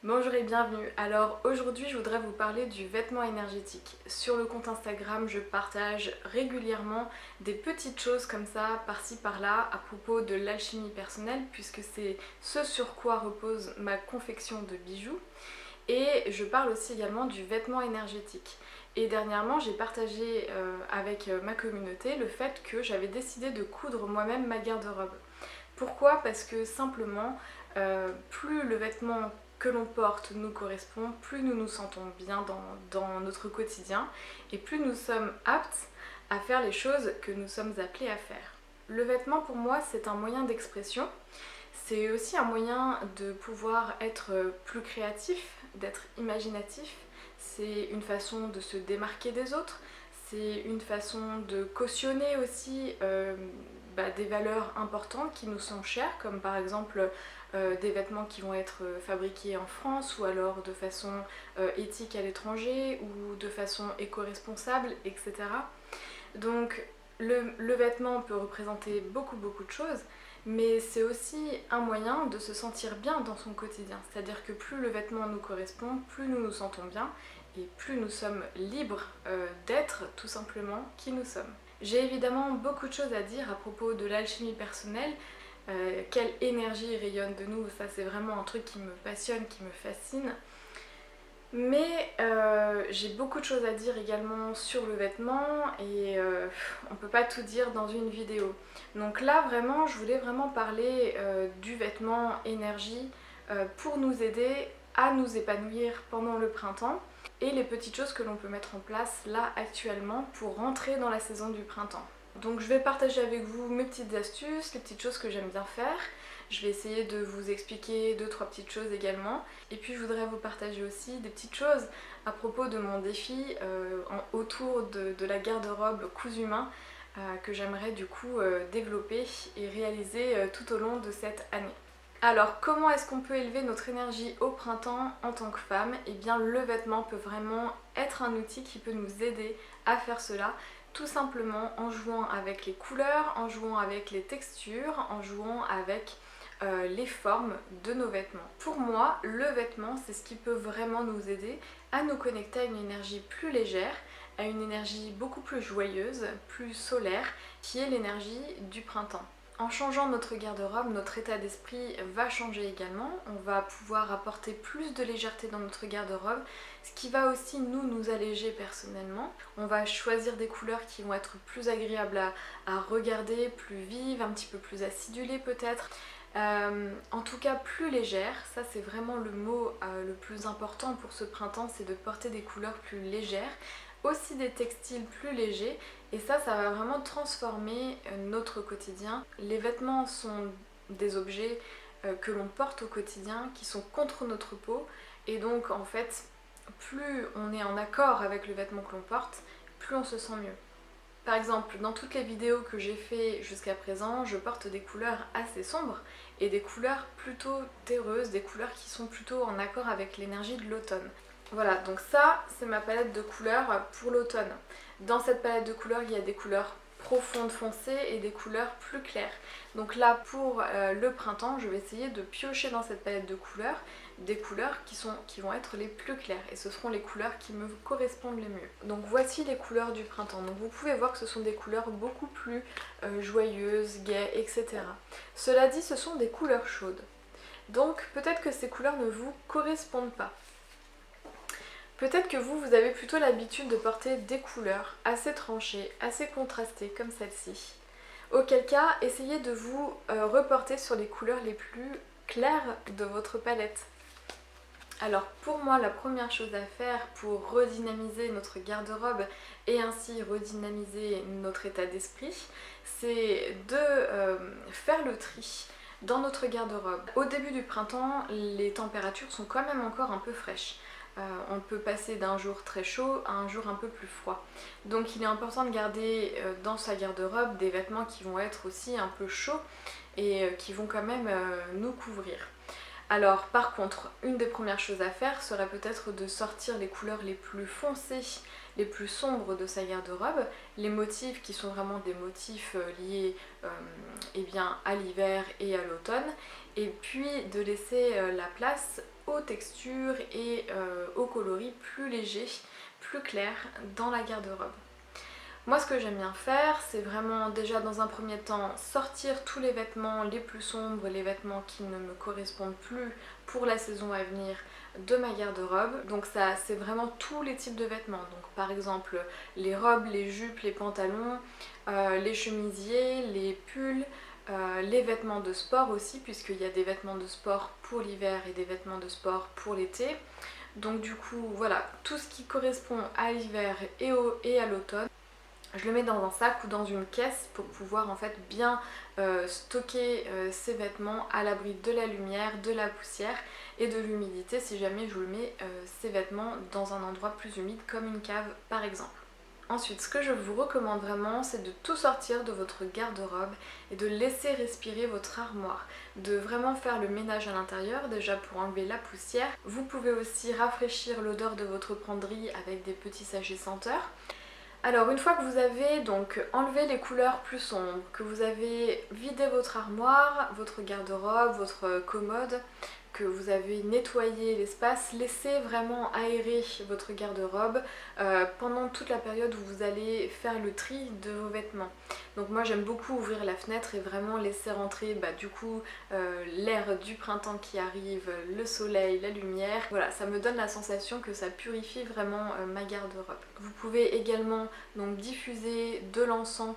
Bonjour et bienvenue. Alors aujourd'hui je voudrais vous parler du vêtement énergétique. Sur le compte Instagram je partage régulièrement des petites choses comme ça par-ci par-là à propos de l'alchimie personnelle puisque c'est ce sur quoi repose ma confection de bijoux. Et je parle aussi également du vêtement énergétique. Et dernièrement j'ai partagé avec ma communauté le fait que j'avais décidé de coudre moi-même ma garde-robe. Pourquoi? Parce que simplement, plus le vêtement que l'on porte nous correspond, plus nous nous sentons bien dans notre quotidien et plus nous sommes aptes à faire les choses que nous sommes appelés à faire. Le vêtement pour moi c'est un moyen d'expression, c'est aussi un moyen de pouvoir être plus créatif, d'être imaginatif, c'est une façon de se démarquer des autres, c'est une façon de cautionner aussi des valeurs importantes qui nous sont chères, comme par exemple des vêtements qui vont être fabriqués en France ou alors de façon éthique à l'étranger ou de façon éco-responsable, etc. Donc le vêtement peut représenter beaucoup de choses, mais c'est aussi un moyen de se sentir bien dans son quotidien. C'est-à-dire que plus le vêtement nous correspond, plus nous nous sentons bien et plus nous sommes libres d'être tout simplement qui nous sommes. J'ai évidemment beaucoup de choses à dire à propos de l'alchimie personnelle. Quelle énergie rayonne de nous, ça c'est vraiment un truc qui me passionne, qui me fascine. Mais j'ai beaucoup de choses à dire également sur le vêtement et on peut pas tout dire dans une vidéo. Donc là vraiment je voulais vraiment parler du vêtement énergie pour nous aider à nous épanouir pendant le printemps et les petites choses que l'on peut mettre en place là actuellement pour rentrer dans la saison du printemps. Donc je vais partager avec vous mes petites astuces, les petites choses que j'aime bien faire. Je vais essayer de vous expliquer 2-3 petites choses également. Et puis je voudrais vous partager aussi des petites choses à propos de mon défi autour de la garde-robe cousu main que j'aimerais du coup développer et réaliser tout au long de cette année. Alors comment est-ce qu'on peut élever notre énergie au printemps en tant que femme? Eh bien le vêtement peut vraiment être un outil qui peut nous aider à faire cela, tout simplement en jouant avec les couleurs, en jouant avec les textures, en jouant avec les formes de nos vêtements. Pour moi, le vêtement, c'est ce qui peut vraiment nous aider à nous connecter à une énergie plus légère, à une énergie beaucoup plus joyeuse, plus solaire, qui est l'énergie du printemps. En changeant notre garde-robe, notre état d'esprit va changer également. On va pouvoir apporter plus de légèreté dans notre garde-robe, ce qui va aussi nous alléger personnellement. On va choisir des couleurs qui vont être plus agréables à regarder, plus vives, un petit peu plus acidulées peut-être. En tout cas plus légère, ça c'est vraiment le mot le plus important pour ce printemps, c'est de porter des couleurs plus légères, aussi des textiles plus légers, et ça va vraiment transformer notre quotidien. Les vêtements sont des objets que l'on porte au quotidien, qui sont contre notre peau, et donc en fait plus on est en accord avec le vêtement que l'on porte, plus on se sent mieux. Par exemple, dans toutes les vidéos que j'ai fait jusqu'à présent, je porte des couleurs assez sombres et des couleurs plutôt terreuses, des couleurs qui sont plutôt en accord avec l'énergie de l'automne. Voilà, donc ça, c'est ma palette de couleurs pour l'automne. Dans cette palette de couleurs, il y a des couleurs profondes foncées et des couleurs plus claires. Donc là, pour le printemps, je vais essayer de piocher dans cette palette de couleurs des couleurs qui vont être les plus claires, et ce seront les couleurs qui me correspondent le mieux. Donc voici les couleurs du printemps. Donc vous pouvez voir que ce sont des couleurs beaucoup plus joyeuses, gaies, etc. Cela dit, ce sont des couleurs chaudes. Donc peut-être que ces couleurs ne vous correspondent pas. Peut-être que vous avez plutôt l'habitude de porter des couleurs assez tranchées, assez contrastées comme celle-ci. Auquel cas, essayez de vous reporter sur les couleurs les plus claires de votre palette. Alors pour moi, la première chose à faire pour redynamiser notre garde-robe et ainsi redynamiser notre état d'esprit, c'est de faire le tri dans notre garde-robe. Au début du printemps, les températures sont quand même encore un peu fraîches. On peut passer d'un jour très chaud à un jour un peu plus froid. Donc il est important de garder dans sa garde-robe des vêtements qui vont être aussi un peu chauds et qui vont quand même nous couvrir. Alors par contre, une des premières choses à faire serait peut-être de sortir les couleurs les plus foncées, les plus sombres de sa garde-robe, les motifs qui sont vraiment des motifs liés à l'hiver et à l'automne, et puis de laisser la place aux textures et aux coloris plus légers, plus clairs dans la garde-robe. Moi ce que j'aime bien faire, c'est vraiment déjà dans un premier temps sortir tous les vêtements les plus sombres, les vêtements qui ne me correspondent plus pour la saison à venir de ma garde-robe. Donc ça c'est vraiment tous les types de vêtements. Donc par exemple les robes, les jupes, les pantalons, les chemisiers, les pulls, les vêtements de sport aussi, puisqu'il y a des vêtements de sport pour l'hiver et des vêtements de sport pour l'été. Donc du coup voilà, tout ce qui correspond à l'hiver et à l'automne, je le mets dans un sac ou dans une caisse pour pouvoir en fait bien stocker ces vêtements à l'abri de la lumière, de la poussière et de l'humidité si jamais je mets ces vêtements dans un endroit plus humide comme une cave par exemple. Ensuite, ce que je vous recommande vraiment, c'est de tout sortir de votre garde-robe et de laisser respirer votre armoire, de vraiment faire le ménage à l'intérieur déjà pour enlever la poussière. Vous pouvez aussi rafraîchir l'odeur de votre penderie avec des petits sachets senteurs. Alors une fois que vous avez donc enlevé les couleurs plus sombres, que vous avez vidé votre armoire, votre garde-robe, votre commode, que vous avez nettoyé l'espace, laissez vraiment aérer votre garde-robe pendant toute la période où vous allez faire le tri de vos vêtements. Donc moi j'aime beaucoup ouvrir la fenêtre et vraiment laisser rentrer du coup l'air du printemps qui arrive, le soleil, la lumière. Voilà, ça me donne la sensation que ça purifie vraiment ma garde-robe. Vous pouvez également donc diffuser de l'encens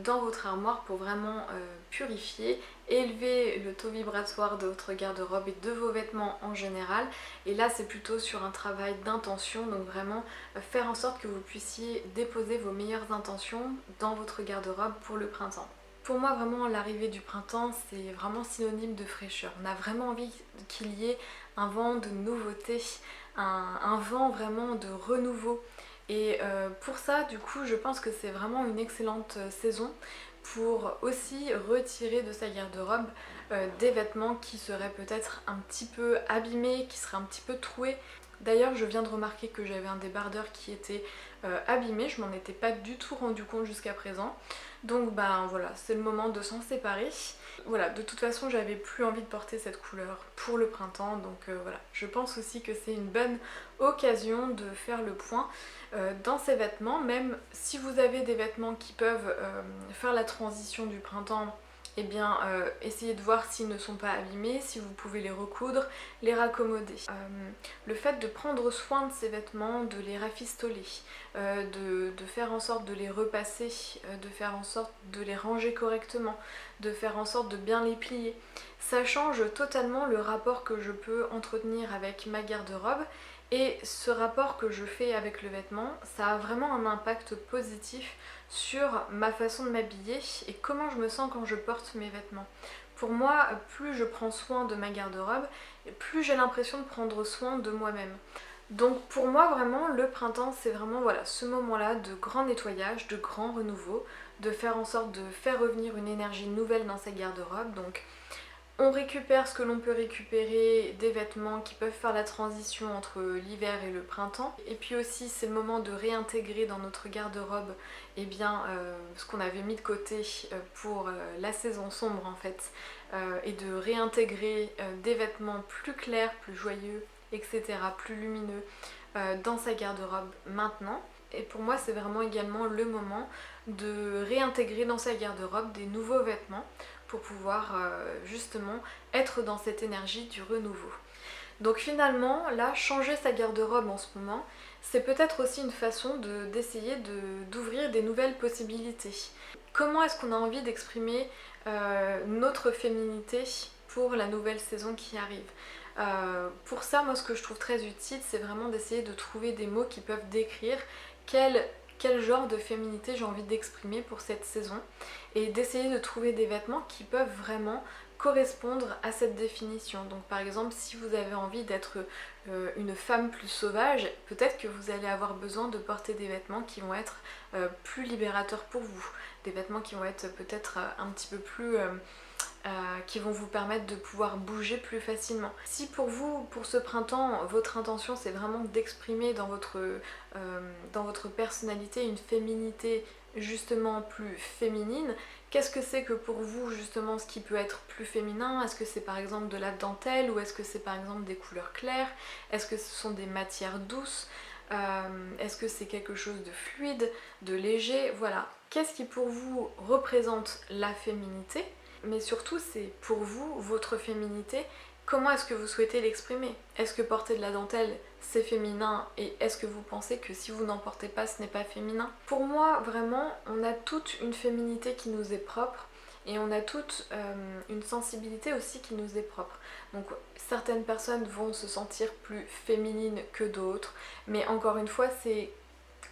dans votre armoire pour vraiment purifier, élever le taux vibratoire de votre garde-robe et de vos vêtements en général. Et là c'est plutôt sur un travail d'intention, donc vraiment faire en sorte que vous puissiez déposer vos meilleures intentions dans votre garde-robe pour le printemps. Pour moi vraiment l'arrivée du printemps c'est vraiment synonyme de fraîcheur. On a vraiment envie qu'il y ait un vent de nouveauté, un vent vraiment de renouveau. Et pour ça du coup je pense que c'est vraiment une excellente saison pour aussi retirer de sa garde-robe des vêtements qui seraient peut-être un petit peu abîmés, qui seraient un petit peu troués. D'ailleurs je viens de remarquer que j'avais un débardeur qui était abîmé, je m'en étais pas du tout rendu compte jusqu'à présent. Donc voilà, c'est le moment de s'en séparer. Voilà, de toute façon j'avais plus envie de porter cette couleur pour le printemps, donc voilà. Je pense aussi que c'est une bonne occasion de faire le point dans ces vêtements, même si vous avez des vêtements qui peuvent faire la transition du printemps. Eh bien, essayez de voir s'ils ne sont pas abîmés, si vous pouvez les recoudre, les raccommoder. Le fait de prendre soin de ces vêtements, de les rafistoler, de faire en sorte de les repasser, de faire en sorte de les ranger correctement, de faire en sorte de bien les plier, ça change totalement le rapport que je peux entretenir avec ma garde-robe. Et ce rapport que je fais avec le vêtement, ça a vraiment un impact positif sur ma façon de m'habiller et comment je me sens quand je porte mes vêtements. Pour moi, plus je prends soin de ma garde-robe, plus j'ai l'impression de prendre soin de moi-même. Donc pour moi vraiment le printemps c'est vraiment voilà, ce moment-là de grand nettoyage, de grand renouveau, de faire en sorte de faire revenir une énergie nouvelle dans sa garde-robe. Donc on récupère ce que l'on peut récupérer, des vêtements qui peuvent faire la transition entre l'hiver et le printemps. Et puis aussi c'est le moment de réintégrer dans notre garde-robe ce qu'on avait mis de côté pour la saison sombre en fait. Et de réintégrer des vêtements plus clairs, plus joyeux, etc., plus lumineux dans sa garde-robe maintenant. Et pour moi c'est vraiment également le moment de réintégrer dans sa garde-robe des nouveaux vêtements pour pouvoir justement être dans cette énergie du renouveau. Donc finalement, là, changer sa garde-robe en ce moment, c'est peut-être aussi une façon d'essayer d'ouvrir des nouvelles possibilités. Comment est-ce qu'on a envie d'exprimer notre féminité pour la nouvelle saison qui arrive? Pour ça, moi ce que je trouve très utile, c'est vraiment d'essayer de trouver des mots qui peuvent décrire quel genre de féminité j'ai envie d'exprimer pour cette saison et d'essayer de trouver des vêtements qui peuvent vraiment correspondre à cette définition. Donc par exemple si vous avez envie d'être une femme plus sauvage, peut-être que vous allez avoir besoin de porter des vêtements qui vont être plus libérateurs pour vous, des vêtements qui vont être peut-être un petit peu plus qui vont vous permettre de pouvoir bouger plus facilement. Si pour vous, pour ce printemps, votre intention c'est vraiment d'exprimer dans votre personnalité une féminité justement plus féminine, qu'est-ce que c'est que pour vous justement ce qui peut être plus féminin? Est-ce que c'est par exemple de la dentelle ou est-ce que c'est par exemple des couleurs claires? Est-ce que ce sont des matières douces? Est-ce que c'est quelque chose de fluide, de léger? Voilà. Qu'est-ce qui pour vous représente la féminité? Mais surtout c'est pour vous, votre féminité, comment est-ce que vous souhaitez l'exprimer? Est-ce que porter de la dentelle c'est féminin et est-ce que vous pensez que si vous n'en portez pas ce n'est pas féminin? Pour moi vraiment on a toute une féminité qui nous est propre et on a toute une sensibilité aussi qui nous est propre. Donc certaines personnes vont se sentir plus féminines que d'autres, mais encore une fois c'est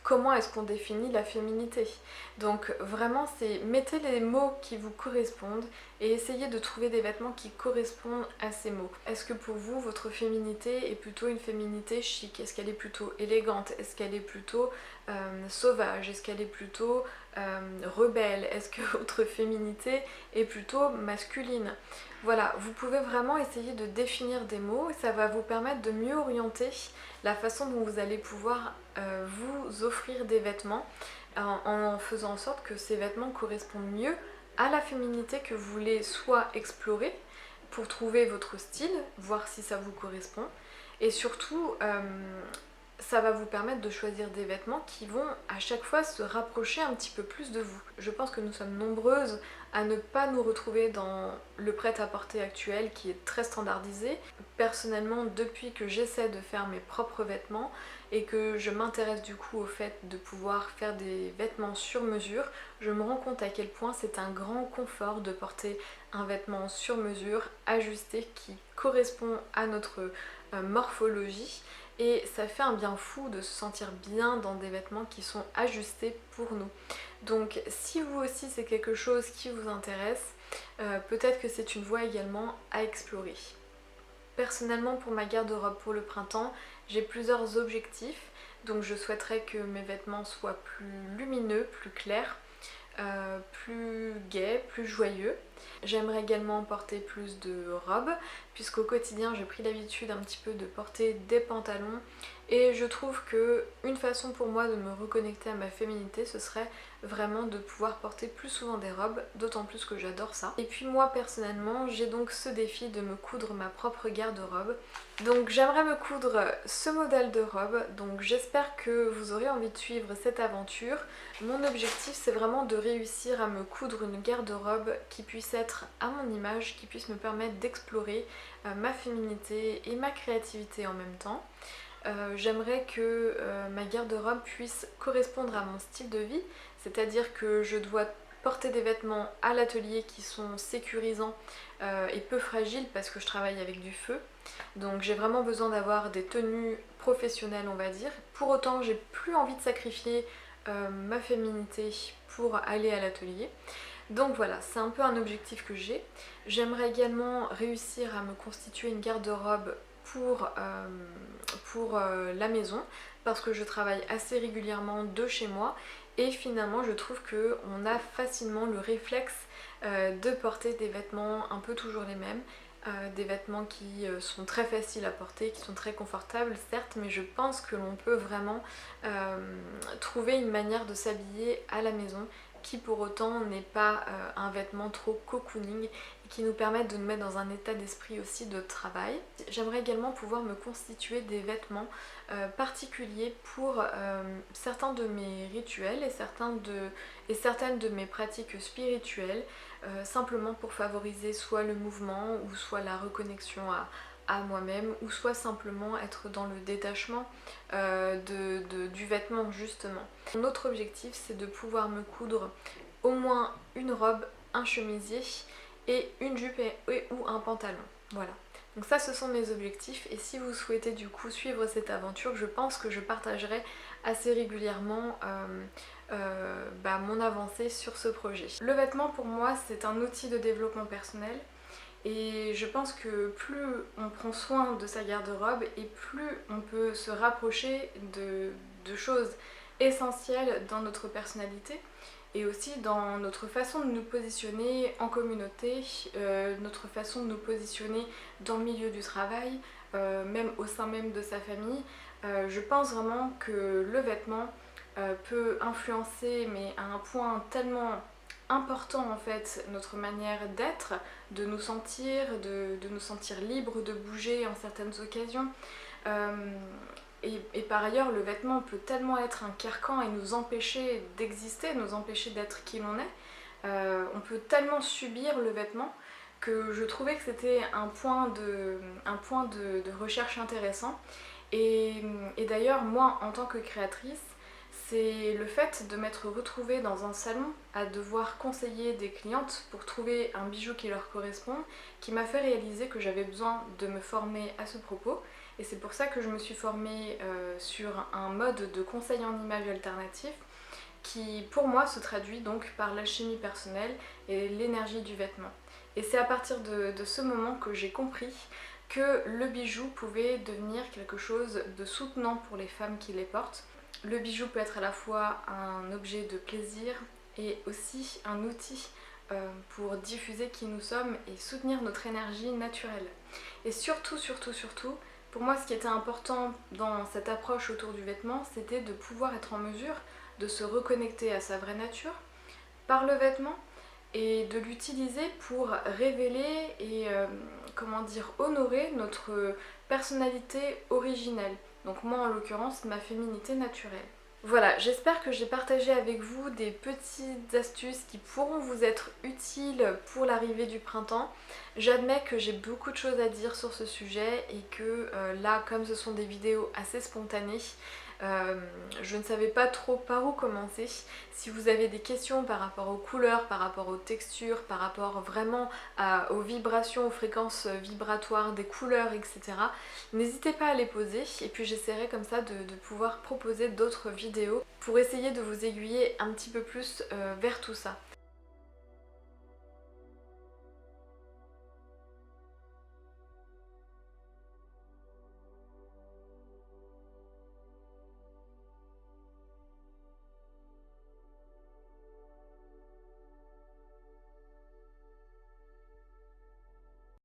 comment est-ce qu'on définit la féminité. Donc vraiment c'est mettez les mots qui vous correspondent et essayez de trouver des vêtements qui correspondent à ces mots. Est-ce que pour vous votre féminité est plutôt une féminité chic? Est-ce qu'elle est plutôt élégante? Est-ce qu'elle est plutôt sauvage? Est-ce qu'elle est plutôt rebelle? Est-ce que votre féminité est plutôt masculine? Voilà, vous pouvez vraiment essayer de définir des mots et ça va vous permettre de mieux orienter la façon dont vous allez pouvoir vous offrir des vêtements en faisant en sorte que ces vêtements correspondent mieux à la féminité que vous voulez soit explorer pour trouver votre style, voir si ça vous correspond et surtout ça va vous permettre de choisir des vêtements qui vont à chaque fois se rapprocher un petit peu plus de vous. Je pense que nous sommes nombreuses à ne pas nous retrouver dans le prêt-à-porter actuel qui est très standardisé. Personnellement, depuis que j'essaie de faire mes propres vêtements et que je m'intéresse du coup au fait de pouvoir faire des vêtements sur mesure, je me rends compte à quel point c'est un grand confort de porter un vêtement sur mesure, ajusté, qui correspond à notre morphologie. Et ça fait un bien fou de se sentir bien dans des vêtements qui sont ajustés pour nous. Donc si vous aussi c'est quelque chose qui vous intéresse, peut-être que c'est une voie également à explorer. Personnellement pour ma garde-robe pour le printemps, j'ai plusieurs objectifs. Donc je souhaiterais que mes vêtements soient plus lumineux, plus clairs, plus gai, plus joyeux. J'aimerais également porter plus de robes puisqu'au quotidien j'ai pris l'habitude un petit peu de porter des pantalons et je trouve que une façon pour moi de me reconnecter à ma féminité ce serait vraiment de pouvoir porter plus souvent des robes, d'autant plus que j'adore ça. Et puis moi personnellement j'ai donc ce défi de me coudre ma propre garde-robe. Donc j'aimerais me coudre ce modèle de robe, donc j'espère que vous aurez envie de suivre cette aventure. Mon objectif c'est vraiment de réussir à me coudre une garde-robe qui puisse être à mon image, qui puisse me permettre d'explorer ma féminité et ma créativité en même temps. J'aimerais que ma garde-robe puisse correspondre à mon style de vie, c'est-à-dire que je dois porter des vêtements à l'atelier qui sont sécurisants et peu fragiles parce que je travaille avec du feu. Donc j'ai vraiment besoin d'avoir des tenues professionnelles on va dire. Pour autant j'ai plus envie de sacrifier ma féminité pour aller à l'atelier. Donc voilà, c'est un peu un objectif que j'ai. J'aimerais également réussir à me constituer une garde-robe pour la maison parce que je travaille assez régulièrement de chez moi et finalement je trouve qu'on a facilement le réflexe de porter des vêtements un peu toujours les mêmes. Des vêtements qui sont très faciles à porter, qui sont très confortables certes, mais je pense que l'on peut vraiment trouver une manière de s'habiller à la maison qui pour autant n'est pas un vêtement trop cocooning et qui nous permette de nous mettre dans un état d'esprit aussi de travail. J'aimerais également pouvoir me constituer des vêtements particuliers pour certains de mes rituels et certaines de mes pratiques spirituelles, simplement pour favoriser soit le mouvement ou soit la reconnexion à moi-même ou soit simplement être dans le détachement du vêtement justement. Mon autre objectif c'est de pouvoir me coudre au moins une robe, un chemisier et une jupe ou un pantalon. Voilà. Donc ça ce sont mes objectifs et si vous souhaitez du coup suivre cette aventure, je pense que je partagerai assez régulièrement mon avancée sur ce projet. Le vêtement pour moi c'est un outil de développement personnel. Et je pense que plus on prend soin de sa garde-robe et plus on peut se rapprocher de choses essentielles dans notre personnalité. et aussi dans notre façon de nous positionner en communauté, notre façon de nous positionner dans le milieu du travail, même au sein même de sa famille. Je pense vraiment que le vêtement peut influencer, mais à un point tellement important en fait, notre manière d'être, de nous sentir, de nous sentir libres de bouger en certaines occasions. Euh, et par ailleurs, le vêtement peut tellement être un carcan et nous empêcher d'exister, nous empêcher d'être qui l'on est. On peut tellement subir le vêtement que je trouvais que c'était un point de recherche intéressant. Et d'ailleurs, moi, en tant que créatrice, c'est le fait de m'être retrouvée dans un salon à devoir conseiller des clientes pour trouver un bijou qui leur correspond, qui m'a fait réaliser que j'avais besoin de me former à ce propos. Et c'est pour ça que je me suis formée sur un mode de conseil en images alternatif qui pour moi se traduit donc par l'alchimie personnelle et l'énergie du vêtement. Et c'est à partir de ce moment que j'ai compris que le bijou pouvait devenir quelque chose de soutenant pour les femmes qui les portent. Le bijou peut être à la fois un objet de plaisir et aussi un outil pour diffuser qui nous sommes et soutenir notre énergie naturelle. Et surtout, pour moi ce qui était important dans cette approche autour du vêtement, c'était de pouvoir être en mesure de se reconnecter à sa vraie nature par le vêtement et de l'utiliser pour révéler et honorer notre personnalité originelle. Donc moi en l'occurrence ma féminité naturelle. Voilà, j'espère que j'ai partagé avec vous des petites astuces qui pourront vous être utiles pour l'arrivée du printemps. J'admets que j'ai beaucoup de choses à dire sur ce sujet et que là, comme ce sont des vidéos assez spontanées, je ne savais pas trop par où commencer. Si vous avez des questions par rapport aux couleurs, par rapport aux textures, par rapport vraiment aux vibrations, aux fréquences vibratoires des couleurs, etc., n'hésitez pas à les poser et puis j'essaierai comme ça de pouvoir proposer d'autres vidéos pour essayer de vous aiguiller un petit peu plus vers tout ça.